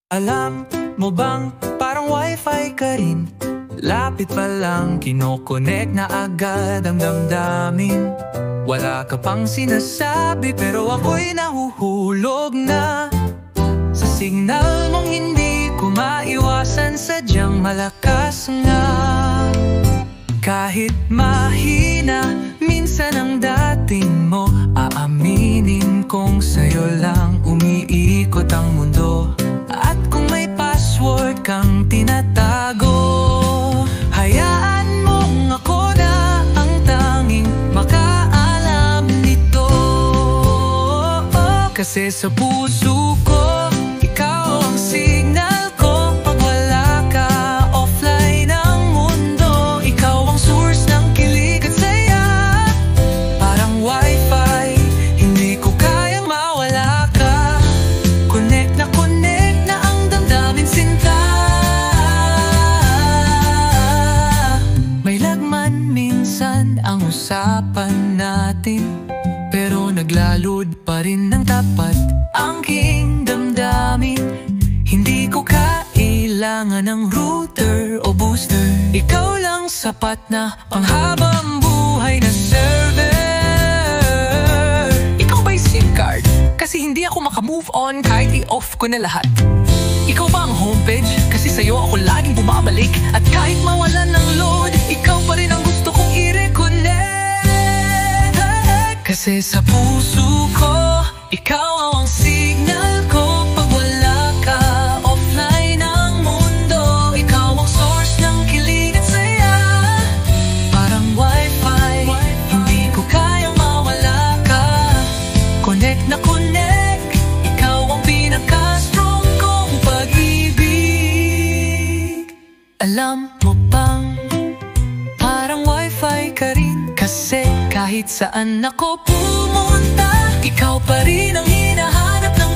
Alam mo bang parang wifi ka rin? Lapit pa lang kinokonek na agad ang damdamin. Wala ka pang sinasabi pero ako'y nahuhulog na sa signal mong hindi ko maiwasan, sadyang malakas nga. Kahit mahina minsan ang dating mo, aaminin kong sa'yo lang umiikot ang mundo. At kung may password kang tinatago, hayaan mong ako na ang tanging makaalam nito. Kasi sa puso ko, ikaw ang signal ko. Pag wala ka, offline ang mundo. Ikaw ang source ng kilig at saya. Parang wifi, hindi ko kayang mawala ka. Connect na ang damdamin, sinta. May lagman minsan ang usapan natin, pero naglalod pa rin ng tapat ang aking damdamin. Hindi ko kailangan ng router o booster. Ikaw lang sapat na panghabang buhay na server. Ikaw ba'y SIM card? Kasi hindi ako makamove on kahit i-off ko na lahat. Ikaw ba ang homepage? Kasi sa'yo ako laging bumabalik. At kahit mawalan ng load, ikaw pa rin ang gusto kong i-reconnect. Kasi sa puso ko, ikaw ang signal ko. Pag wala ka, offline ang mundo. Ikaw ang source ng kilig at saya. Parang wifi, hindi ko kayang mawala ka. Connect na connect, ikaw ang pinaka-strong kong pag-ibig. Alam mo bang parang wifi ka rin? Kasi kahit saan ako pumunta, ikaw pa rin ang hinahanap ng